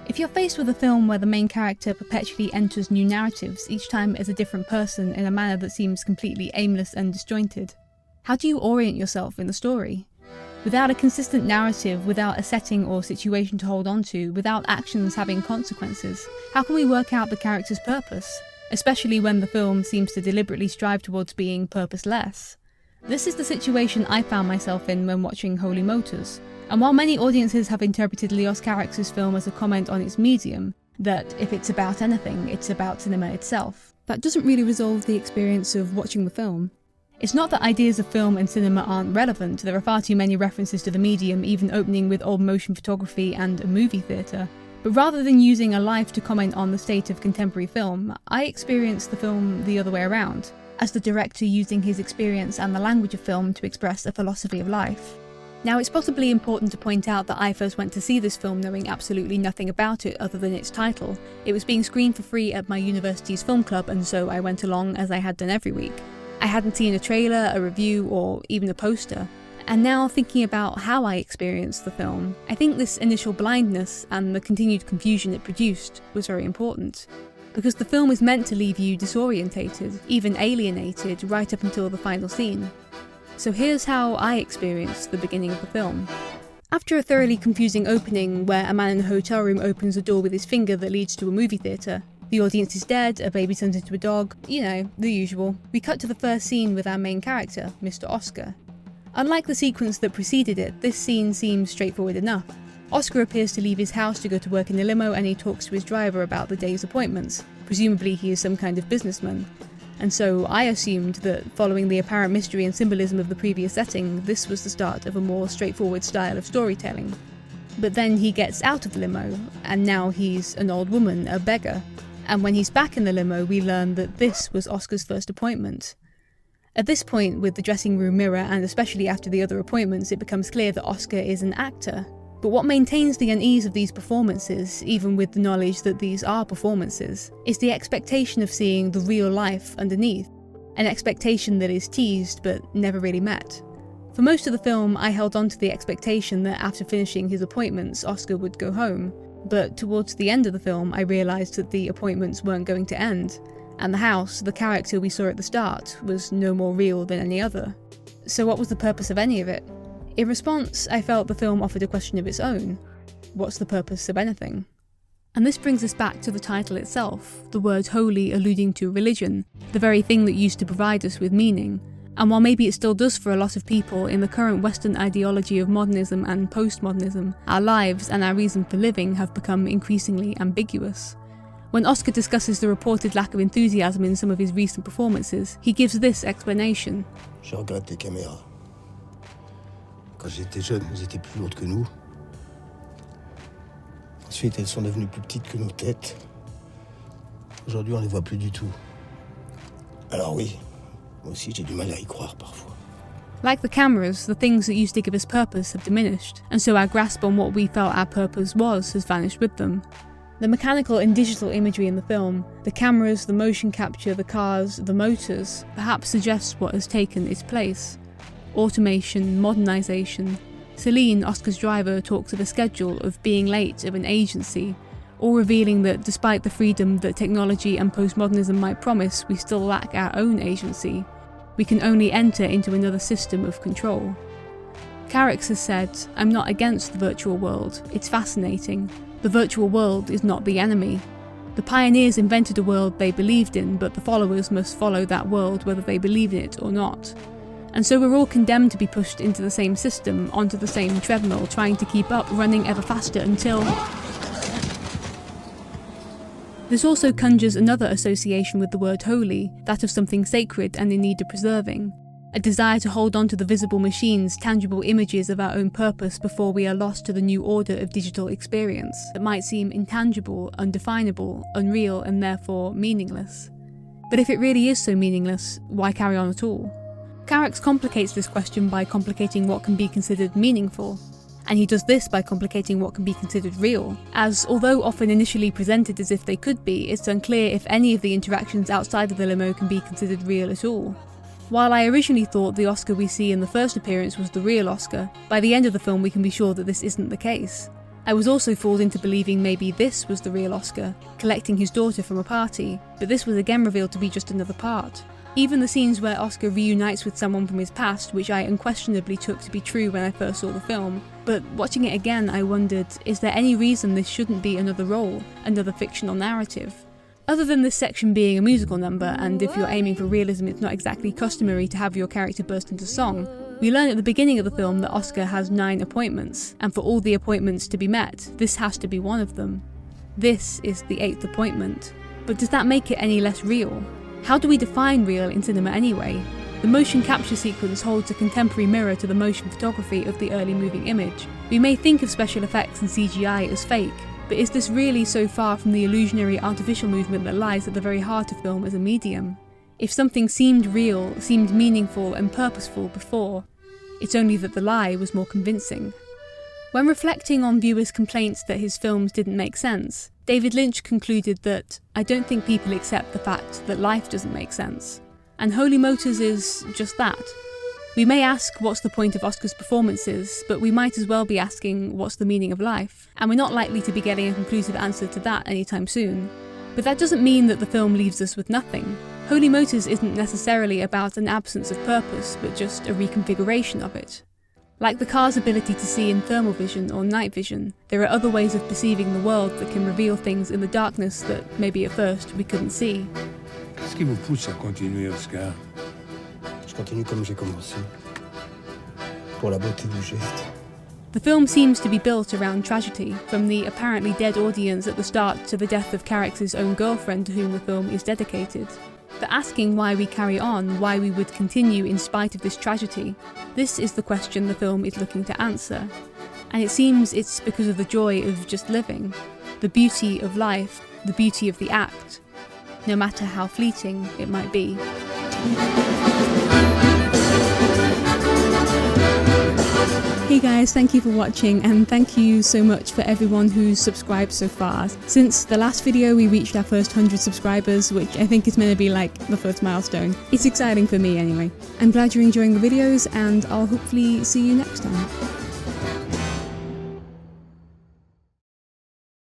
If you're faced with a film where the main character perpetually enters new narratives, each time as a different person in a manner that seems completely aimless and disjointed, how do you orient yourself in the story? Without a consistent narrative, without a setting or situation to hold on to, without actions having consequences, how can we work out the character's purpose? Especially when the film seems to deliberately strive towards being purposeless. This is the situation I found myself in when watching Holy Motors. And while many audiences have interpreted Leos Carax's film as a comment on its medium, that if it's about anything, it's about cinema itself, that doesn't really resolve the experience of watching the film. It's not that ideas of film and cinema aren't relevant, there are far too many references to the medium, even opening with old motion photography and a movie theatre. But rather than using a life to comment on the state of contemporary film, I experienced the film the other way around, as the director using his experience and the language of film to express a philosophy of life. Now, it's possibly important to point out that I first went to see this film knowing absolutely nothing about it other than its title. It was being screened for free at my university's film club, and so I went along as I had done every week. I hadn't seen a trailer, a review, or even a poster. And now, thinking about how I experienced the film, I think this initial blindness and the continued confusion it produced was very important. Because the film is meant to leave you disorientated, even alienated, right up until the final scene. So here's how I experienced the beginning of the film. After a thoroughly confusing opening where a man in a hotel room opens a door with his finger that leads to a movie theatre, the audience is dead, a baby turns into a dog, you know, the usual, we cut to the first scene with our main character, Mr. Oscar. Unlike the sequence that preceded it, this scene seems straightforward enough. Oscar appears to leave his house to go to work in a limo and he talks to his driver about the day's appointments. Presumably he is some kind of businessman. And so I assumed that, following the apparent mystery and symbolism of the previous setting, this was the start of a more straightforward style of storytelling. But then he gets out of the limo, and now he's an old woman, a beggar. And when he's back in the limo, we learn that this was Oscar's first appointment. At this point, with the dressing room mirror, and especially after the other appointments, it becomes clear that Oscar is an actor. But what maintains the unease of these performances, even with the knowledge that these are performances, is the expectation of seeing the real life underneath. An expectation that is teased but never really met. For most of the film, I held on to the expectation that after finishing his appointments, Oscar would go home. But towards the end of the film, I realised that the appointments weren't going to end, and the house, the character we saw at the start, was no more real than any other. So what was the purpose of any of it? In response, I felt the film offered a question of its own. What's the purpose of anything? And this brings us back to the title itself, the word holy alluding to religion, the very thing that used to provide us with meaning. And while maybe it still does for a lot of people in the current Western ideology of modernism and postmodernism, our lives and our reason for living have become increasingly ambiguous. When Oscar discusses the reported lack of enthusiasm in some of his recent performances, he gives this explanation. Je regrette les caméras. Quand j'étais jeune, elles étaient plus lourdes que nous. Ensuite, elles sont devenues plus petites que nos têtes. Aujourd'hui, on les voit plus du tout. Alors oui, moi aussi j'ai du mal à y croire parfois. Like the cameras, the things that used to give us purpose have diminished, and so our grasp on what we felt our purpose was has vanished with them. The mechanical and digital imagery in the film, the cameras, the motion capture, the cars, the motors, perhaps suggests what has taken its place. Automation, modernisation. Celine, Oscar's driver, talks of a schedule, of being late, of an agency, all revealing that despite the freedom that technology and postmodernism might promise, we still lack our own agency. We can only enter into another system of control. Carax has said, "I'm not against the virtual world, it's fascinating. The virtual world is not the enemy. The pioneers invented a world they believed in, but the followers must follow that world whether they believe in it or not. And so we're all condemned to be pushed into the same system, onto the same treadmill, trying to keep up, running ever faster until..." This also conjures another association with the word holy, that of something sacred and in need of preserving. A desire to hold on to the visible machines, tangible images of our own purpose before we are lost to the new order of digital experience that might seem intangible, undefinable, unreal and therefore meaningless. But if it really is so meaningless, why carry on at all? Carax complicates this question by complicating what can be considered meaningful. And he does this by complicating what can be considered real, as although often initially presented as if they could be, it's unclear if any of the interactions outside of the limo can be considered real at all. While I originally thought the Oscar we see in the first appearance was the real Oscar, by the end of the film we can be sure that this isn't the case. I was also fooled into believing maybe this was the real Oscar, collecting his daughter from a party, but this was again revealed to be just another part. Even the scenes where Oscar reunites with someone from his past, which I unquestionably took to be true when I first saw the film, but watching it again I wondered, is there any reason this shouldn't be another role, another fictional narrative? Other than this section being a musical number, and if you're aiming for realism it's not exactly customary to have your character burst into song, we learn at the beginning of the film that Oscar has 9 appointments, and for all the appointments to be met, this has to be one of them. This is the 8th appointment. But does that make it any less real? How do we define real in cinema anyway? The motion capture sequence holds a contemporary mirror to the motion photography of the early moving image. We may think of special effects and CGI as fake, but is this really so far from the illusionary artificial movement that lies at the very heart of film as a medium? If something seemed real, seemed meaningful and purposeful before, it's only that the lie was more convincing. When reflecting on viewers' complaints that his films didn't make sense, David Lynch concluded that, "I don't think people accept the fact that life doesn't make sense." And Holy Motors is just that. We may ask what's the point of Oscar's performances, but we might as well be asking what's the meaning of life, and we're not likely to be getting a conclusive answer to that anytime soon. But that doesn't mean that the film leaves us with nothing. Holy Motors isn't necessarily about an absence of purpose, but just a reconfiguration of it. Like the car's ability to see in thermal vision or night vision, there are other ways of perceiving the world that can reveal things in the darkness that maybe at first we couldn't see. Qu'est-ce qui vous pousse à continuer, Oscar? Je continue comme j'ai commencé. Pour la beauté du geste. The film seems to be built around tragedy, from the apparently dead audience at the start to the death of Carax's own girlfriend to whom the film is dedicated. But asking why we carry on, why we would continue in spite of this tragedy, this is the question the film is looking to answer. And it seems it's because of the joy of just living, the beauty of life, the beauty of the act, no matter how fleeting it might be. Hey guys, thank you for watching, and thank you so much for everyone who's subscribed so far. Since the last video we reached our first 100 subscribers, which I think is meant to be like the first milestone. It's exciting for me anyway. I'm glad you're enjoying the videos, and I'll hopefully see you next time.